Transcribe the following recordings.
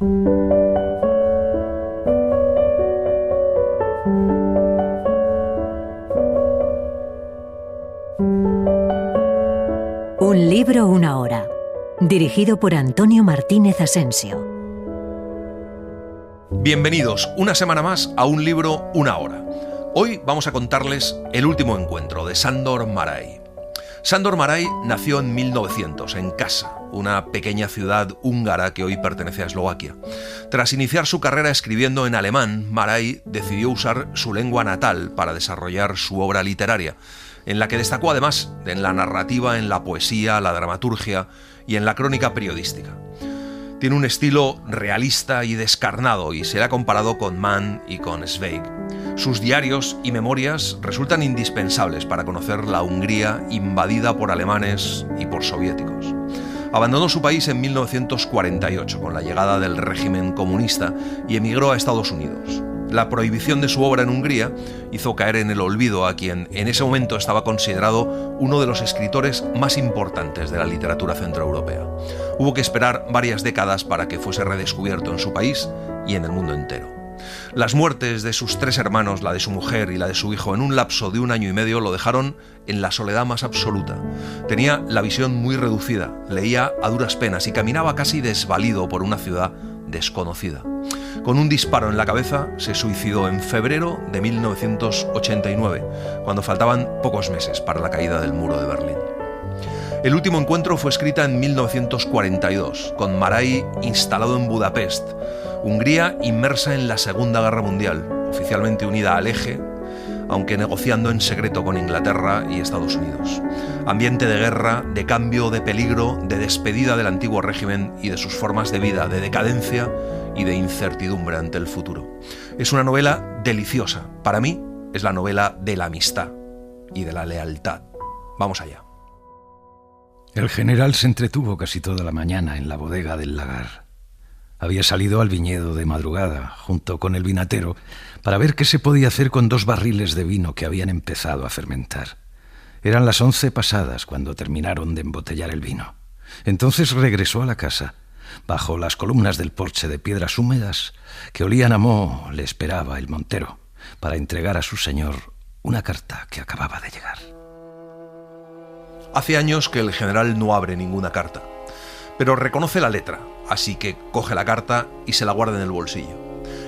Un libro, una hora. Dirigido por Antonio Martínez Asensio. Bienvenidos una semana más a Un libro, una hora. Hoy vamos a contarles el último encuentro de Sándor Márai. Sándor Márai nació en 1900 en Kassa, una pequeña ciudad húngara que hoy pertenece a Eslovaquia. Tras iniciar su carrera escribiendo en alemán, Márai decidió usar su lengua natal para desarrollar su obra literaria, en la que destacó además en la narrativa, en la poesía, la dramaturgia y en la crónica periodística. Tiene un estilo realista y descarnado y se le ha comparado con Mann y con Zweig. Sus diarios y memorias resultan indispensables para conocer la Hungría invadida por alemanes y por soviéticos. Abandonó su país en 1948 con la llegada del régimen comunista y emigró a Estados Unidos. La prohibición de su obra en Hungría hizo caer en el olvido a quien en ese momento estaba considerado uno de los escritores más importantes de la literatura centroeuropea. Hubo que esperar varias décadas para que fuese redescubierto en su país y en el mundo entero. Las muertes de sus tres hermanos, la de su mujer y la de su hijo, en un lapso de 1 año y medio lo dejaron en la soledad más absoluta. Tenía la visión muy reducida, leía a duras penas y caminaba casi desvalido por una ciudad desconocida. Con un disparo en la cabeza se suicidó en febrero de 1989, cuando faltaban pocos meses para la caída del muro de Berlín. El último encuentro fue escrita en 1942, con Márai instalado en Budapest, Hungría inmersa en la Segunda Guerra Mundial, oficialmente unida al Eje, aunque negociando en secreto con Inglaterra y Estados Unidos. Ambiente de guerra, de cambio, de peligro, de despedida del antiguo régimen y de sus formas de vida, de decadencia y de incertidumbre ante el futuro. Es una novela deliciosa. Para mí, es la novela de la amistad y de la lealtad. Vamos allá. El general se entretuvo casi toda la mañana en la bodega del lagar. Había salido al viñedo de madrugada, junto con el vinatero, para ver qué se podía hacer con 2 barriles de vino que habían empezado a fermentar. Eran las 11 pasadas cuando terminaron de embotellar el vino. Entonces regresó a la casa. Bajo las columnas del porche de piedras húmedas que olían a moho le esperaba el montero para entregar a su señor una carta que acababa de llegar. Hace años que el general no abre ninguna carta, pero reconoce la letra, así que coge la carta y se la guarda en el bolsillo.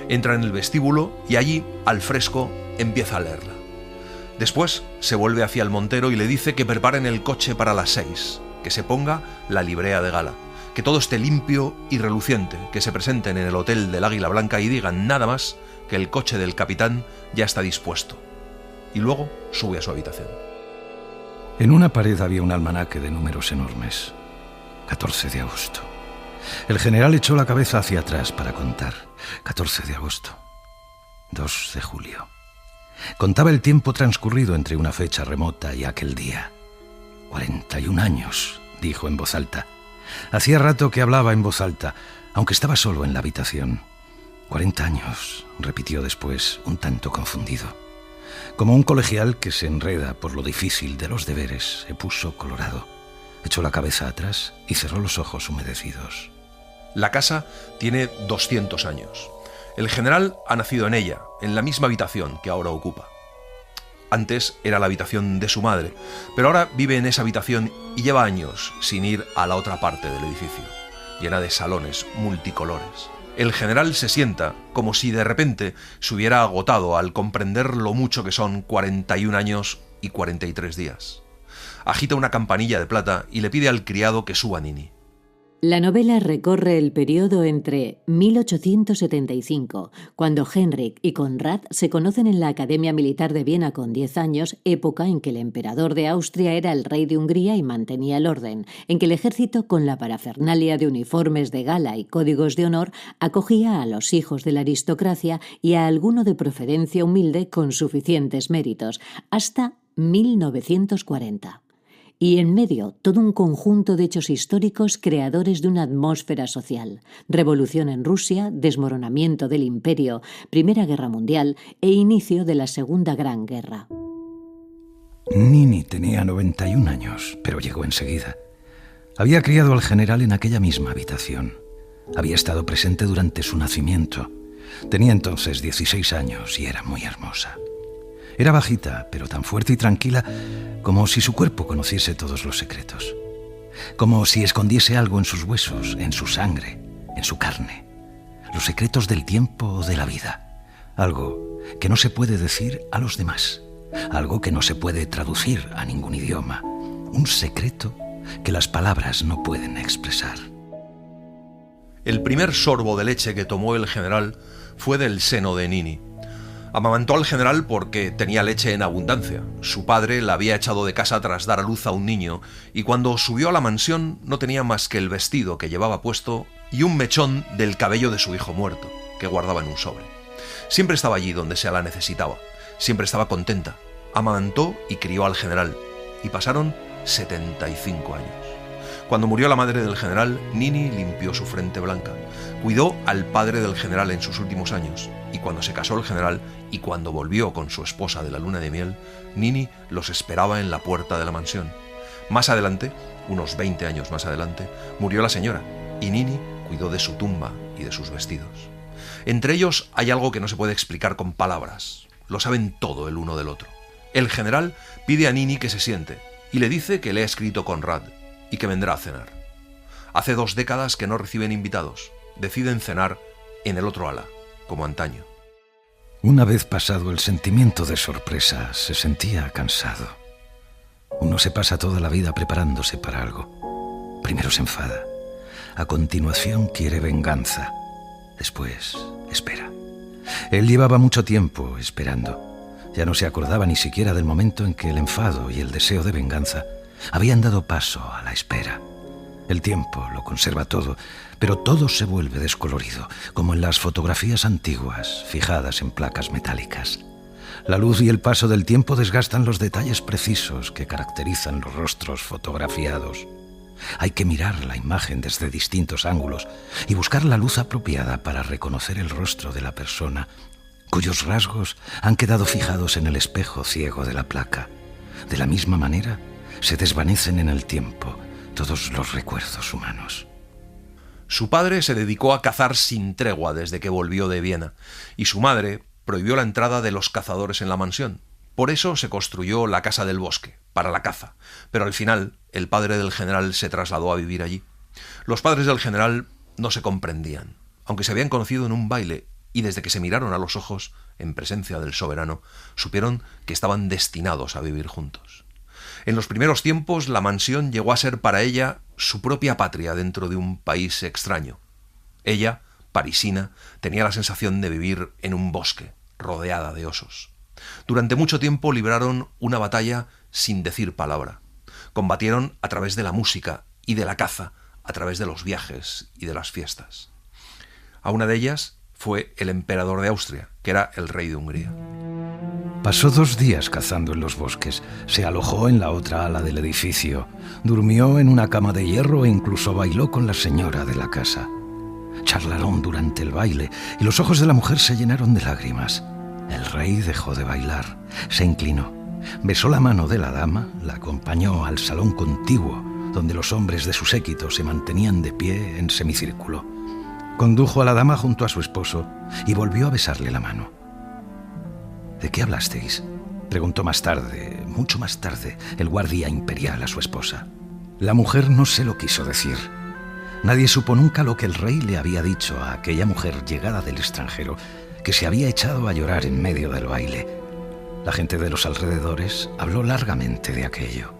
Entra en el vestíbulo y allí, al fresco, empieza a leerla. Después se vuelve hacia el montero y le dice que preparen el coche para las 6, que se ponga la librea de gala, que todo esté limpio y reluciente, que se presenten en el hotel del Águila Blanca y digan nada más que el coche del capitán ya está dispuesto. Y luego sube a su habitación. En una pared había un almanaque de números enormes. 14 de agosto. El general echó la cabeza hacia atrás para contar. 14 de agosto. 2 de julio. Contaba el tiempo transcurrido entre una fecha remota y aquel día. 41 años, dijo en voz alta. Hacía rato que hablaba en voz alta, aunque estaba solo en la habitación. 40 años, repitió después, un tanto confundido. Como un colegial que se enreda por lo difícil de los deberes, se puso colorado. Echó la cabeza atrás y cerró los ojos humedecidos. La casa tiene 200 años. El general ha nacido en ella, en la misma habitación que ahora ocupa. Antes era la habitación de su madre, pero ahora vive en esa habitación y lleva años sin ir a la otra parte del edificio, llena de salones multicolores. El general se sienta como si de repente se hubiera agotado al comprender lo mucho que son 41 años y 43 días. Agita una campanilla de plata y le pide al criado que suba Nini. La novela recorre el periodo entre 1875, cuando Heinrich y Konrad se conocen en la Academia Militar de Viena con 10 años, época en que el emperador de Austria era el rey de Hungría y mantenía el orden, en que el ejército, con la parafernalia de uniformes de gala y códigos de honor, acogía a los hijos de la aristocracia y a alguno de procedencia humilde con suficientes méritos, hasta 1940. Y en medio, todo un conjunto de hechos históricos creadores de una atmósfera social. Revolución en Rusia, desmoronamiento del imperio, Primera Guerra Mundial e inicio de la Segunda Gran Guerra. Nini tenía 91 años, pero llegó enseguida. Había criado al general en aquella misma habitación. Había estado presente durante su nacimiento. Tenía entonces 16 años y era muy hermosa. Era bajita, pero tan fuerte y tranquila como si su cuerpo conociese todos los secretos. Como si escondiese algo en sus huesos, en su sangre, en su carne. Los secretos del tiempo o de la vida. Algo que no se puede decir a los demás. Algo que no se puede traducir a ningún idioma. Un secreto que las palabras no pueden expresar. El primer sorbo de leche que tomó el general fue del seno de Nini. Amamantó al general porque tenía leche en abundancia. Su padre la había echado de casa tras dar a luz a un niño, y cuando subió a la mansión no tenía más que el vestido que llevaba puesto y un mechón del cabello de su hijo muerto, que guardaba en un sobre. Siempre estaba allí donde se la necesitaba. Siempre estaba contenta. Amamantó y crió al general, y pasaron 75 años. Cuando murió la madre del general, Nini limpió su frente blanca. Cuidó al padre del general en sus últimos años, y cuando se casó el general y cuando volvió con su esposa de la luna de miel, Nini los esperaba en la puerta de la mansión. Más adelante, unos 20 años más adelante, murió la señora, y Nini cuidó de su tumba y de sus vestidos. Entre ellos hay algo que no se puede explicar con palabras. Lo saben todo el uno del otro. El general pide a Nini que se siente, y le dice que le ha escrito Conrad, y que vendrá a cenar. Hace 2 décadas que no reciben invitados. Deciden cenar en el otro ala, como antaño. Una vez pasado el sentimiento de sorpresa, se sentía cansado. Uno se pasa toda la vida preparándose para algo. Primero se enfada. A continuación quiere venganza. Después espera. Él llevaba mucho tiempo esperando. Ya no se acordaba ni siquiera del momento en que el enfado y el deseo de venganza habían dado paso a la espera. El tiempo lo conserva todo, pero todo se vuelve descolorido, como en las fotografías antiguas, fijadas en placas metálicas. La luz y el paso del tiempo desgastan los detalles precisos que caracterizan los rostros fotografiados. Hay que mirar la imagen desde distintos ángulos y buscar la luz apropiada para reconocer el rostro de la persona, cuyos rasgos han quedado fijados en el espejo ciego de la placa. De la misma manera, se desvanecen en el tiempo todos los recuerdos humanos. Su padre se dedicó a cazar sin tregua desde que volvió de Viena, y su madre prohibió la entrada de los cazadores en la mansión. Por eso se construyó la Casa del Bosque, para la caza, pero al final el padre del general se trasladó a vivir allí. Los padres del general no se comprendían, aunque se habían conocido en un baile, y desde que se miraron a los ojos, en presencia del soberano, supieron que estaban destinados a vivir juntos. En los primeros tiempos, la mansión llegó a ser para ella su propia patria dentro de un país extraño. Ella, parisina, tenía la sensación de vivir en un bosque, rodeada de osos. Durante mucho tiempo libraron una batalla sin decir palabra. Combatieron a través de la música y de la caza, a través de los viajes y de las fiestas. A una de ellas fue el emperador de Austria, que era el rey de Hungría. Pasó 2 días cazando en los bosques, se alojó en la otra ala del edificio, durmió en una cama de hierro e incluso bailó con la señora de la casa. Charlaron durante el baile y los ojos de la mujer se llenaron de lágrimas. El rey dejó de bailar, se inclinó, besó la mano de la dama, la acompañó al salón contiguo, donde los hombres de su séquito se mantenían de pie en semicírculo. Condujo a la dama junto a su esposo y volvió a besarle la mano. ¿De qué hablasteis?, preguntó más tarde, mucho más tarde, el guardia imperial a su esposa. La mujer no se lo quiso decir. Nadie supo nunca lo que el rey le había dicho a aquella mujer llegada del extranjero, que se había echado a llorar en medio del baile. La gente de los alrededores habló largamente de aquello.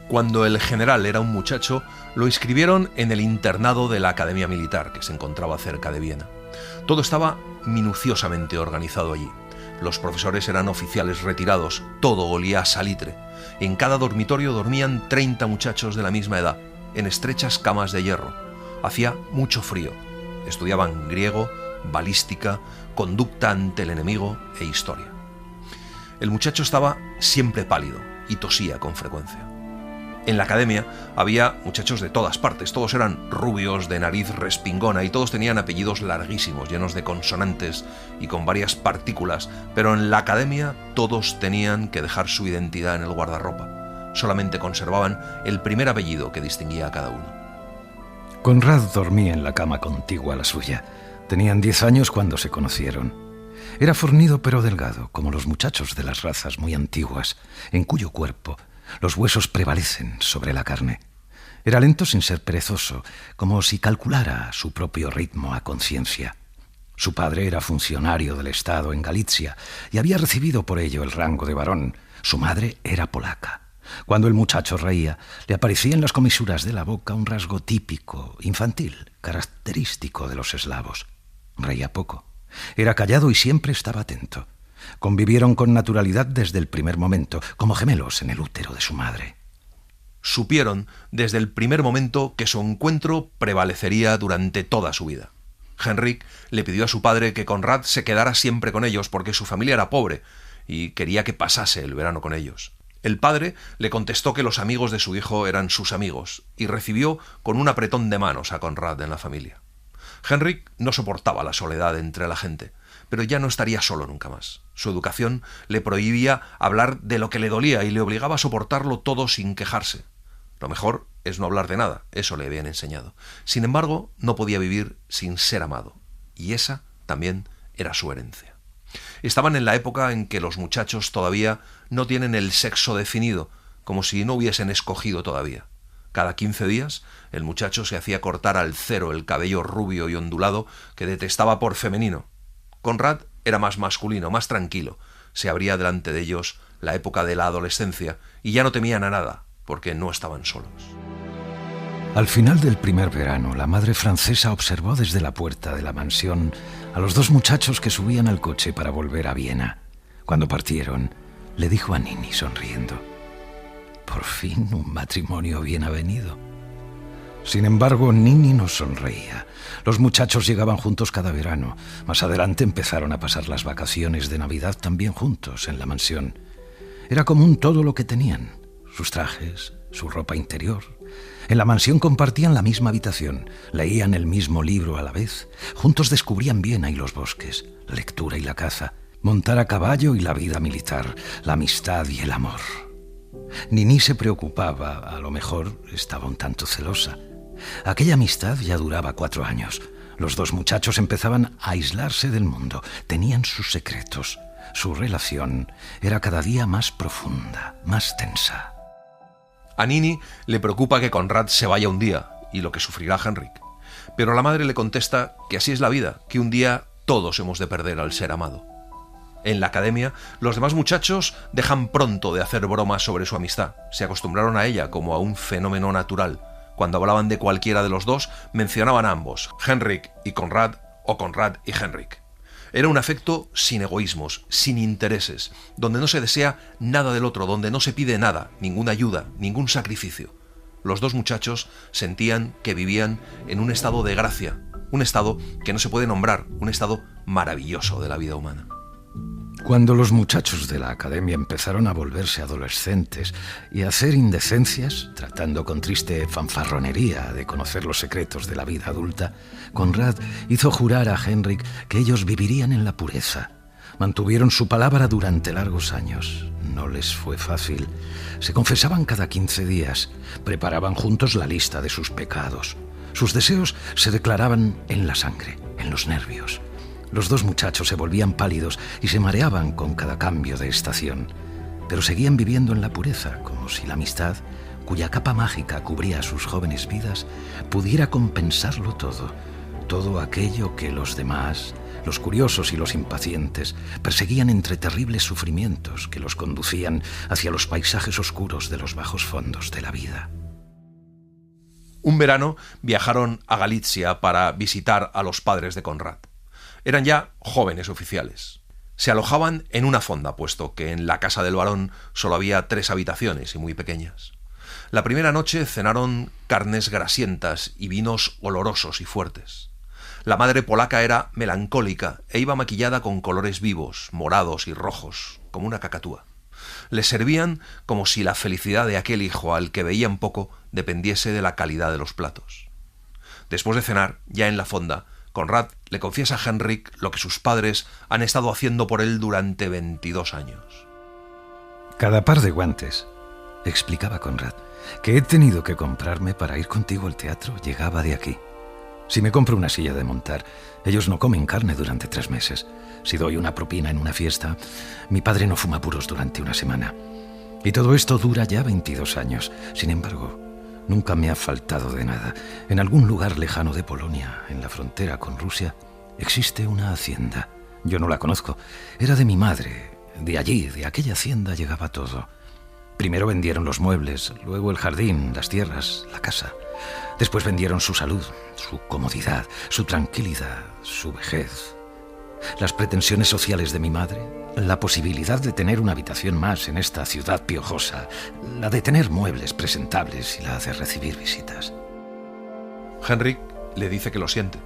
Cuando el general era un muchacho, lo inscribieron en el internado de la Academia Militar, que se encontraba cerca de Viena. Todo estaba minuciosamente organizado allí. Los profesores eran oficiales retirados, todo olía a salitre. En cada dormitorio dormían 30 muchachos de la misma edad, en estrechas camas de hierro. Hacía mucho frío. Estudiaban griego, balística, conducta ante el enemigo e historia. El muchacho estaba siempre pálido y tosía con frecuencia. En la academia había muchachos de todas partes, todos eran rubios, de nariz respingona y todos tenían apellidos larguísimos, llenos de consonantes y con varias partículas, pero en la academia todos tenían que dejar su identidad en el guardarropa. Solamente conservaban el primer apellido que distinguía a cada uno. Conrad dormía en la cama contigua a la suya. Tenían 10 años cuando se conocieron. Era fornido pero delgado, como los muchachos de las razas muy antiguas, en cuyo cuerpo los huesos prevalecen sobre la carne. Era lento sin ser perezoso, como si calculara su propio ritmo a conciencia. Su padre era funcionario del Estado en Galicia y había recibido por ello el rango de barón. Su madre era polaca. Cuando el muchacho reía, le aparecía en las comisuras de la boca un rasgo típico, infantil, característico de los eslavos. Reía poco. Era callado y siempre estaba atento. Convivieron con naturalidad desde el primer momento, como gemelos en el útero de su madre. Supieron desde el primer momento que su encuentro prevalecería durante toda su vida. Henrik le pidió a su padre que Conrad se quedara siempre con ellos porque su familia era pobre y quería que pasase el verano con ellos. El padre le contestó que los amigos de su hijo eran sus amigos y recibió con un apretón de manos a Conrad en la familia. Henrik no soportaba la soledad entre la gente, pero ya no estaría solo nunca más. Su educación le prohibía hablar de lo que le dolía y le obligaba a soportarlo todo sin quejarse. Lo mejor es no hablar de nada, eso le habían enseñado. Sin embargo, no podía vivir sin ser amado, y esa también era su herencia. Estaban en la época en que los muchachos todavía no tienen el sexo definido, como si no hubiesen escogido todavía. Cada 15 días, el muchacho se hacía cortar al cero el cabello rubio y ondulado que detestaba por femenino. Conrad era más masculino, más tranquilo. Se abría delante de ellos la época de la adolescencia y ya no temían a nada, porque no estaban solos. Al final del primer verano, la madre francesa observó desde la puerta de la mansión a los 2 muchachos que subían al coche para volver a Viena. Cuando partieron, le dijo a Nini sonriendo: «Por fin un matrimonio bien avenido». Sin embargo, Nini no sonreía. Los muchachos llegaban juntos cada verano. Más adelante empezaron a pasar las vacaciones de Navidad también juntos en la mansión. Era común todo lo que tenían: sus trajes, su ropa interior. En la mansión compartían la misma habitación, leían el mismo libro a la vez. Juntos descubrían Viena y los bosques, la lectura y la caza, montar a caballo y la vida militar, la amistad y el amor. Nini se preocupaba, a lo mejor estaba un tanto celosa. Aquella amistad ya duraba 4 años. Los 2 muchachos empezaban a aislarse del mundo, tenían sus secretos. Su relación era cada día más profunda, más tensa. A Nini le preocupa que Conrad se vaya un día y lo que sufrirá Henrik. Pero la madre le contesta que así es la vida, que un día todos hemos de perder al ser amado. En la academia, los demás muchachos dejan pronto de hacer bromas sobre su amistad. Se acostumbraron a ella como a un fenómeno natural. Cuando hablaban de cualquiera de los 2, mencionaban a ambos, Henrik y Conrad o Conrad y Henrik. Era un afecto sin egoísmos, sin intereses, donde no se desea nada del otro, donde no se pide nada, ninguna ayuda, ningún sacrificio. Los 2 muchachos sentían que vivían en un estado de gracia, un estado que no se puede nombrar, un estado maravilloso de la vida humana. Cuando los muchachos de la academia empezaron a volverse adolescentes y a hacer indecencias, tratando con triste fanfarronería de conocer los secretos de la vida adulta, Conrad hizo jurar a Henrik que ellos vivirían en la pureza. Mantuvieron su palabra durante largos años. No les fue fácil. Se confesaban cada 15 días, preparaban juntos la lista de sus pecados. Sus deseos se declaraban en la sangre, en los nervios. Los 2 muchachos se volvían pálidos y se mareaban con cada cambio de estación, pero seguían viviendo en la pureza, como si la amistad, cuya capa mágica cubría sus jóvenes vidas, pudiera compensarlo todo, todo aquello que los demás, los curiosos y los impacientes, perseguían entre terribles sufrimientos que los conducían hacia los paisajes oscuros de los bajos fondos de la vida. Un verano viajaron a Galicia para visitar a los padres de Conrad. Eran ya jóvenes oficiales. Se alojaban en una fonda, puesto que en la casa del barón solo había 3 habitaciones y muy pequeñas. La primera noche cenaron carnes grasientas y vinos olorosos y fuertes. La madre polaca era melancólica e iba maquillada con colores vivos, morados y rojos, como una cacatúa. Les servían como si la felicidad de aquel hijo al que veían poco dependiese de la calidad de los platos. Después de cenar, ya en la fonda, Conrad le confiesa a Henrik lo que sus padres han estado haciendo por él durante 22 años. Cada par de guantes, explicaba Conrad, que he tenido que comprarme para ir contigo al teatro llegaba de aquí. Si me compro una silla de montar, ellos no comen carne durante 3 meses. Si doy una propina en una fiesta, mi padre no fuma puros durante una semana. Y todo esto dura ya 22 años. Sin embargo, nunca me ha faltado de nada. En algún lugar lejano de Polonia, en la frontera con Rusia, existe una hacienda. Yo no la conozco. Era de mi madre. De allí, de aquella hacienda, llegaba todo. Primero vendieron los muebles, luego el jardín, las tierras, la casa. Después vendieron su salud, su comodidad, su tranquilidad, su vejez. Las pretensiones sociales de mi madre, la posibilidad de tener una habitación más en esta ciudad piojosa, la de tener muebles presentables y la de recibir visitas. Henrik le dice que lo siente,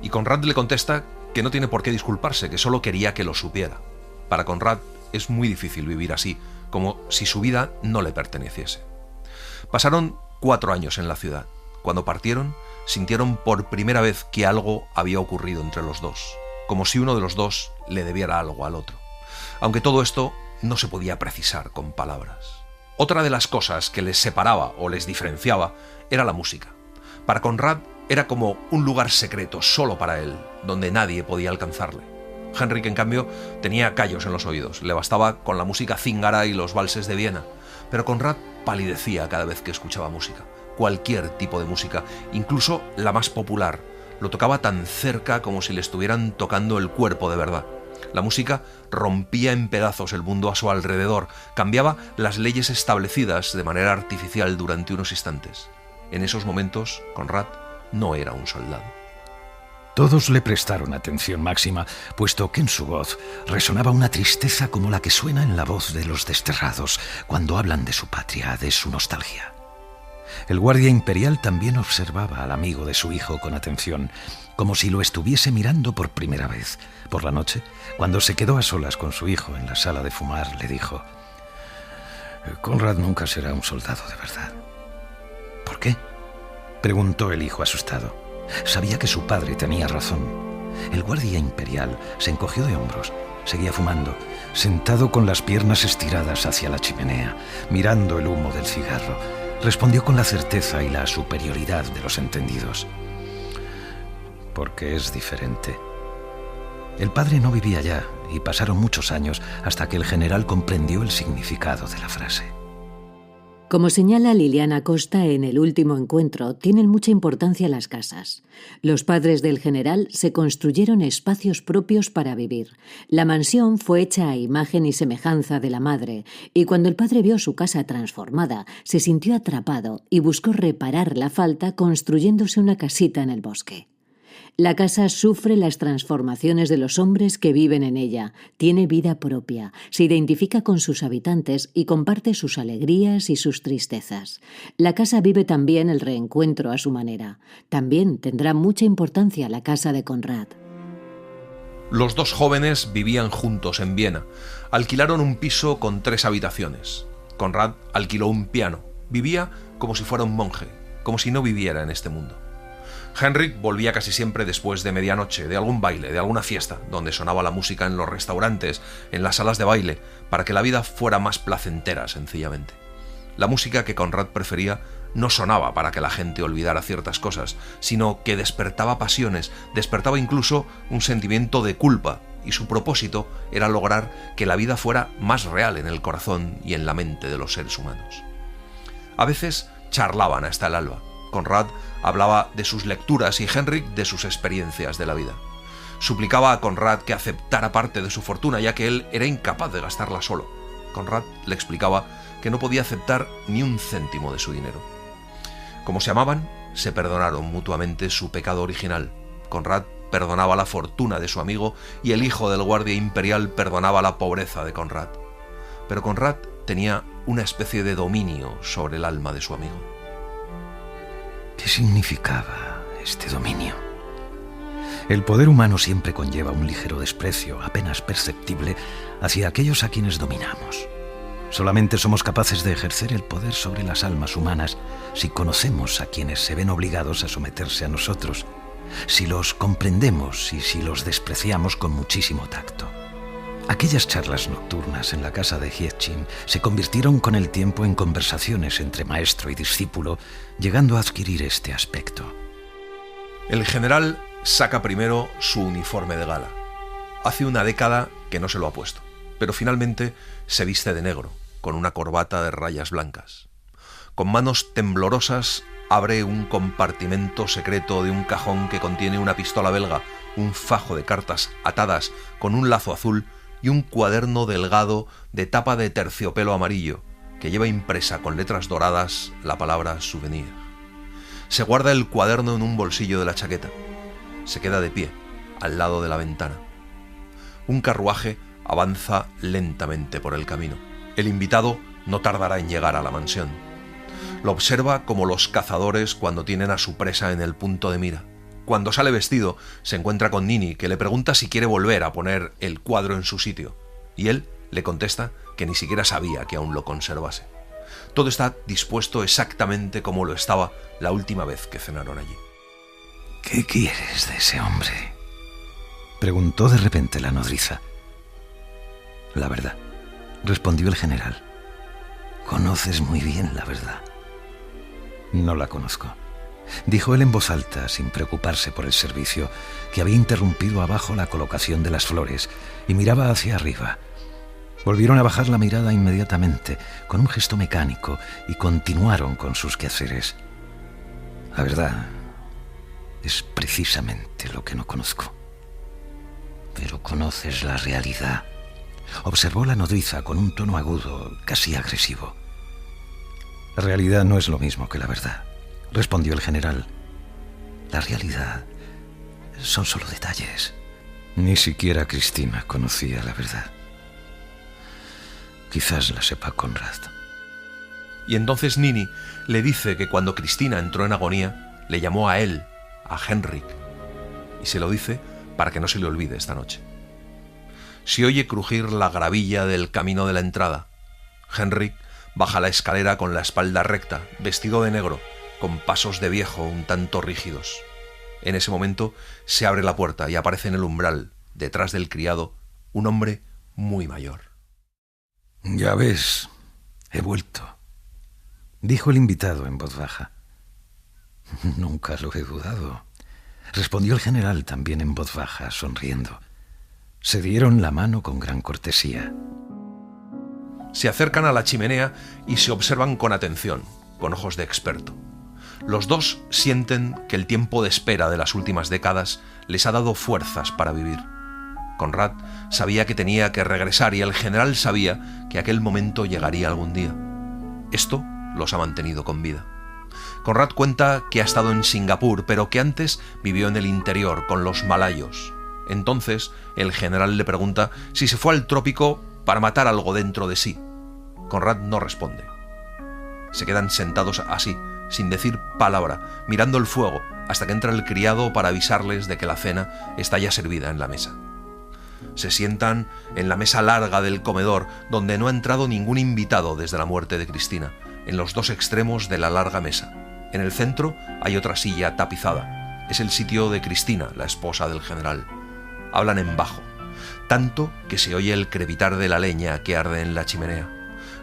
y Conrad le contesta que no tiene por qué disculparse, que solo quería que lo supiera. Para Conrad es muy difícil vivir así, como si su vida no le perteneciese. Pasaron 4 años en la ciudad. Cuando partieron, sintieron por primera vez que algo había ocurrido entre los dos, como si uno de los dos le debiera algo al otro. Aunque todo esto no se podía precisar con palabras. Otra de las cosas que les separaba o les diferenciaba era la música. Para Conrad era como un lugar secreto solo para él, donde nadie podía alcanzarle. Henrik, en cambio, tenía callos en los oídos. Le bastaba con la música zíngara y los valses de Viena. Pero Conrad palidecía cada vez que escuchaba música. Cualquier tipo de música, incluso la más popular, lo tocaba tan cerca como si le estuvieran tocando el cuerpo de verdad. La música rompía en pedazos el mundo a su alrededor, cambiaba las leyes establecidas de manera artificial durante unos instantes. En esos momentos, Conrad no era un soldado. Todos le prestaron atención máxima, puesto que en su voz resonaba una tristeza como la que suena en la voz de los desterrados cuando hablan de su patria, de su nostalgia. El guardia imperial también observaba al amigo de su hijo con atención, como si lo estuviese mirando por primera vez. Por la noche, cuando se quedó a solas con su hijo en la sala de fumar, le dijo: «Conrad nunca será un soldado de verdad». «¿Por qué?», preguntó el hijo asustado. Sabía que su padre tenía razón. El guardia imperial se encogió de hombros, seguía fumando, sentado con las piernas estiradas hacia la chimenea, mirando el humo del cigarro. Respondió con la certeza y la superioridad de los entendidos: «Porque es diferente». El padre no vivía ya y pasaron muchos años hasta que el general comprendió el significado de la frase. Como señala Liliana Costa en El último encuentro, tienen mucha importancia las casas. Los padres del general se construyeron espacios propios para vivir. La mansión fue hecha a imagen y semejanza de la madre, y cuando el padre vio su casa transformada, se sintió atrapado y buscó reparar la falta construyéndose una casita en el bosque. La casa sufre las transformaciones de los hombres que viven en ella, tiene vida propia, se identifica con sus habitantes y comparte sus alegrías y sus tristezas. La casa vive también el reencuentro a su manera. También tendrá mucha importancia la casa de Conrad. Los dos jóvenes vivían juntos en Viena. Alquilaron un piso con 3 habitaciones. Conrad alquiló un piano. Vivía como si fuera un monje, como si no viviera en este mundo. Henrik volvía casi siempre después de medianoche, de algún baile, de alguna fiesta, donde sonaba la música en los restaurantes, en las salas de baile, para que la vida fuera más placentera, sencillamente. La música que Conrad prefería no sonaba para que la gente olvidara ciertas cosas, sino que despertaba pasiones, despertaba incluso un sentimiento de culpa, y su propósito era lograr que la vida fuera más real en el corazón y en la mente de los seres humanos. A veces charlaban hasta el alba. Conrad hablaba de sus lecturas y Henrik de sus experiencias de la vida. Suplicaba a Conrad que aceptara parte de su fortuna, ya que él era incapaz de gastarla solo. Conrad le explicaba que no podía aceptar ni un céntimo de su dinero. Como se amaban, se perdonaron mutuamente su pecado original. Conrad perdonaba la fortuna de su amigo y el hijo del guardia imperial perdonaba la pobreza de Conrad. Pero Conrad tenía una especie de dominio sobre el alma de su amigo. ¿Qué significaba este dominio? El poder humano siempre conlleva un ligero desprecio, apenas perceptible, hacia aquellos a quienes dominamos. Solamente somos capaces de ejercer el poder sobre las almas humanas si conocemos a quienes se ven obligados a someterse a nosotros, si los comprendemos y si los despreciamos con muchísimo tacto. Aquellas charlas nocturnas en la casa de Hietchin se convirtieron con el tiempo en conversaciones entre maestro y discípulo, llegando a adquirir este aspecto. El general saca primero su uniforme de gala. Hace una década que no se lo ha puesto, pero finalmente se viste de negro, con una corbata de rayas blancas. Con manos temblorosas abre un compartimento secreto de un cajón que contiene una pistola belga, un fajo de cartas atadas con un lazo azul y un cuaderno delgado de tapa de terciopelo amarillo que lleva impresa con letras doradas la palabra souvenir. Se guarda el cuaderno en un bolsillo de la chaqueta. Se queda de pie, al lado de la ventana. Un carruaje avanza lentamente por el camino. El invitado no tardará en llegar a la mansión. Lo observa como los cazadores cuando tienen a su presa en el punto de mira. Cuando sale vestido, se encuentra con Nini, que le pregunta si quiere volver a poner el cuadro en su sitio, y él le contesta que ni siquiera sabía que aún lo conservase. Todo está dispuesto exactamente como lo estaba la última vez que cenaron allí. ¿Qué quieres de ese hombre?, preguntó de repente la nodriza. La verdad, respondió el general. Conoces muy bien la verdad. No la conozco, dijo él en voz alta, sin preocuparse por el servicio, que había interrumpido abajo la colocación de las flores, y miraba hacia arriba. Volvieron a bajar la mirada inmediatamente, con un gesto mecánico, y continuaron con sus quehaceres. La verdad es precisamente lo que no conozco. Pero conoces la realidad, observó la nodriza con un tono agudo, casi agresivo. La realidad no es lo mismo que la verdad, respondió el general. La realidad son solo detalles. Ni siquiera Cristina conocía la verdad. Quizás la sepa Conrad. Y entonces Nini le dice que cuando Cristina entró en agonía, le llamó a él, a Henrik, y se lo dice para que no se le olvide esta noche. Se oye crujir la gravilla del camino de la entrada. Henrik baja la escalera con la espalda recta, vestido de negro, con pasos de viejo un tanto rígidos. En ese momento se abre la puerta y aparece en el umbral, detrás del criado, un hombre muy mayor. Ya ves, he vuelto, dijo el invitado en voz baja. Nunca lo he dudado, respondió el general también en voz baja, sonriendo. Se dieron la mano con gran cortesía. Se acercan a la chimenea y se observan con atención, con ojos de experto. Los dos sienten que el tiempo de espera de las últimas décadas les ha dado fuerzas para vivir. Conrad sabía que tenía que regresar y el general sabía que aquel momento llegaría algún día. Esto los ha mantenido con vida. Conrad cuenta que ha estado en Singapur, pero que antes vivió en el interior con los malayos. Entonces el general le pregunta si se fue al trópico para matar algo dentro de sí. Conrad no responde. Se quedan sentados así, sin decir palabra, mirando el fuego, hasta que entra el criado para avisarles de que la cena está ya servida en la mesa. Se sientan en la mesa larga del comedor, donde no ha entrado ningún invitado desde la muerte de Cristina, en los dos extremos de la larga mesa. En el centro hay otra silla tapizada. Es el sitio de Cristina, la esposa del general. Hablan en bajo, tanto que se oye el crepitar de la leña que arde en la chimenea.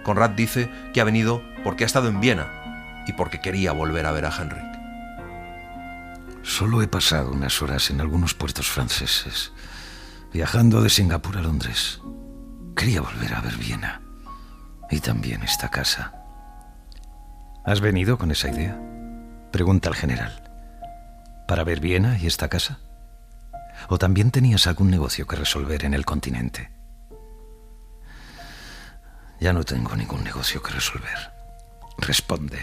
Conrad dice que ha venido porque ha estado en Viena y porque quería volver a ver a Henrik. Solo he pasado unas horas en algunos puertos franceses, viajando de Singapur a Londres. Quería volver a ver Viena y también esta casa. ¿Has venido con esa idea?, pregunta el general. ¿Para ver Viena y esta casa? ¿O también tenías algún negocio que resolver en el continente? Ya no tengo ningún negocio que resolver, responde.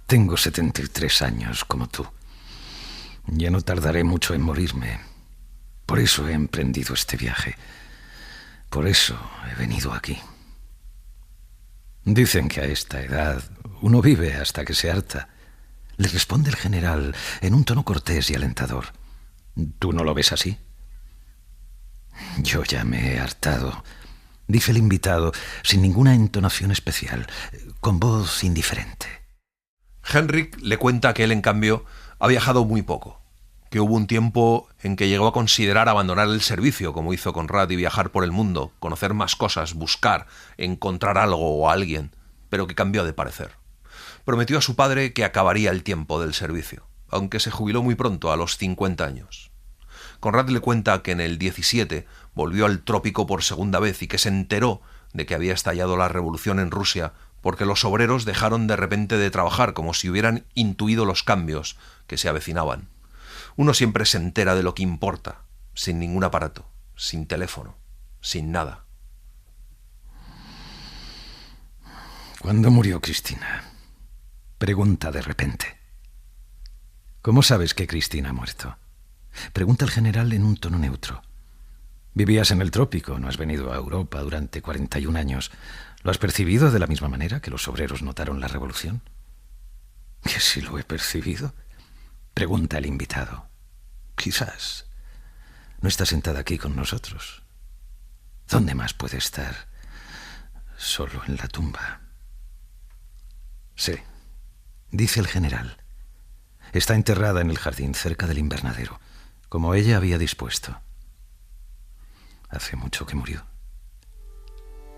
Tengo 73 años como tú. Ya no tardaré mucho en morirme. Por eso he emprendido este viaje. Por eso he venido aquí. Dicen que a esta edad uno vive hasta que se harta, le responde el general en un tono cortés y alentador. ¿Tú no lo ves así? Yo ya me he hartado, dice el invitado sin ninguna entonación especial, con voz indiferente. Henrik le cuenta que él, en cambio, ha viajado muy poco, que hubo un tiempo en que llegó a considerar abandonar el servicio, como hizo Conrad, y viajar por el mundo, conocer más cosas, buscar, encontrar algo o a alguien, pero que cambió de parecer. Prometió a su padre que acabaría el tiempo del servicio, aunque se jubiló muy pronto, a los 50 años. Conrad le cuenta que en el 17 volvió al trópico por segunda vez y que se enteró de que había estallado la revolución en Rusia porque los obreros dejaron de repente de trabajar, como si hubieran intuido los cambios que se avecinaban. Uno siempre se entera de lo que importa, sin ningún aparato, sin teléfono, sin nada. ¿Cuándo murió Cristina? Pregunta de repente. ¿Cómo sabes que Cristina ha muerto? Pregunta el general en un tono neutro. Vivías en el trópico, no has venido a Europa durante 41 años. ¿Lo has percibido de la misma manera que los obreros notaron la revolución? ¿Que sí lo he percibido? Pregunta el invitado. Quizás no está sentada aquí con nosotros. ¿Dónde más puede estar? Solo en la tumba. Sí, dice el general. Está enterrada en el jardín cerca del invernadero, como ella había dispuesto. Hace mucho que murió.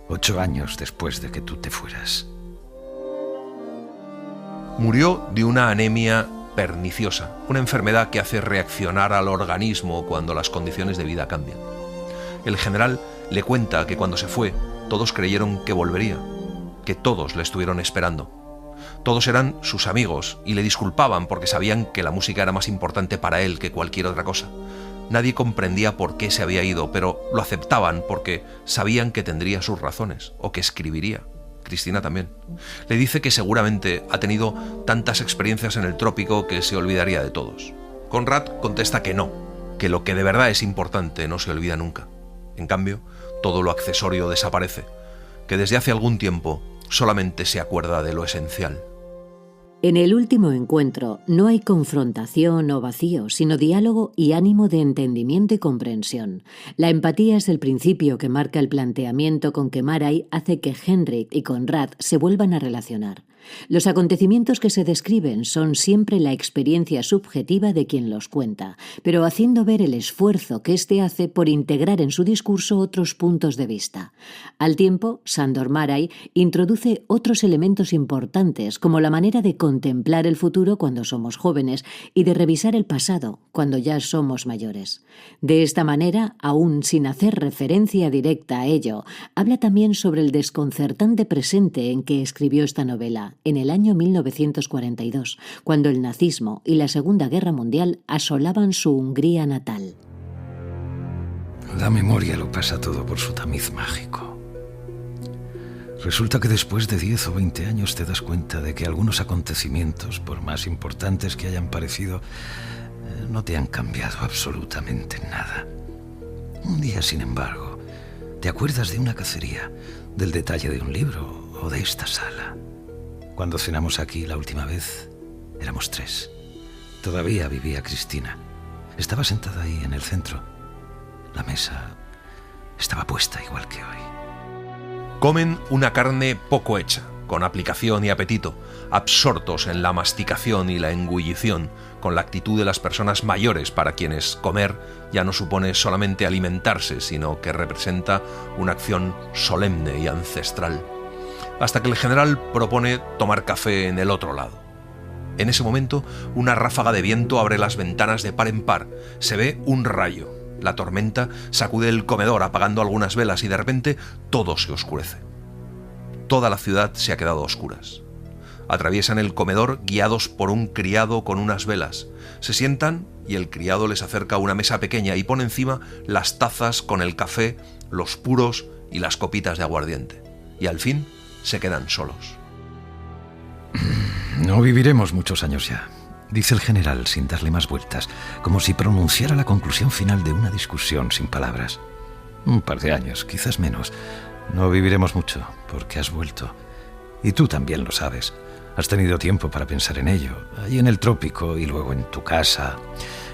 8 años después de que tú te fueras. Murió de una anemia perniciosa, una enfermedad que hace reaccionar al organismo cuando las condiciones de vida cambian. El general le cuenta que cuando se fue, todos creyeron que volvería, que todos le estuvieron esperando. Todos eran sus amigos y le disculpaban porque sabían que la música era más importante para él que cualquier otra cosa. Nadie comprendía por qué se había ido, pero lo aceptaban porque sabían que tendría sus razones, o que escribiría. Cristina también. Le dice que seguramente ha tenido tantas experiencias en el trópico que se olvidaría de todos. Conrad contesta que no, que lo que de verdad es importante no se olvida nunca. En cambio, todo lo accesorio desaparece, que desde hace algún tiempo solamente se acuerda de lo esencial. En el último encuentro no hay confrontación o vacío, sino diálogo y ánimo de entendimiento y comprensión. La empatía es el principio que marca el planteamiento con que Maray hace que Henrik y Conrad se vuelvan a relacionar. Los acontecimientos que se describen son siempre la experiencia subjetiva de quien los cuenta, pero haciendo ver el esfuerzo que éste hace por integrar en su discurso otros puntos de vista. Al tiempo, Sándor Márai introduce otros elementos importantes, como la manera de contemplar el futuro cuando somos jóvenes y de revisar el pasado cuando ya somos mayores. De esta manera, aún sin hacer referencia directa a ello, habla también sobre el desconcertante presente en que escribió esta novela, en el año 1942, cuando el nazismo y la Segunda Guerra Mundial asolaban su Hungría natal. La memoria lo pasa todo por su tamiz mágico. Resulta que después de 10 o 20 años te das cuenta de que algunos acontecimientos, por más importantes que hayan parecido, no te han cambiado absolutamente nada. Un día, sin embargo, te acuerdas de una cacería, del detalle de un libro o de esta sala. Cuando cenamos aquí la última vez, éramos 3. Todavía vivía Cristina. Estaba sentada ahí en el centro. La mesa estaba puesta igual que hoy. Comen una carne poco hecha, con aplicación y apetito, absortos en la masticación y la engullición, con la actitud de las personas mayores para quienes comer ya no supone solamente alimentarse, sino que representa una acción solemne y ancestral. Hasta que el general propone tomar café en el otro lado. En ese momento, una ráfaga de viento abre las ventanas de par en par. Se ve un rayo. La tormenta sacude el comedor apagando algunas velas y de repente todo se oscurece. Toda la ciudad se ha quedado a oscuras. Atraviesan el comedor guiados por un criado con unas velas. Se sientan y el criado les acerca una mesa pequeña y pone encima las tazas con el café, los puros y las copitas de aguardiente. Y al fin se quedan solos. No viviremos muchos años ya, dice el general sin darle más vueltas, como si pronunciara la conclusión final de una discusión sin palabras. Un par de años, quizás menos. No viviremos mucho, porque has vuelto. Y tú también lo sabes. Has tenido tiempo para pensar en ello, allí en el trópico y luego en tu casa,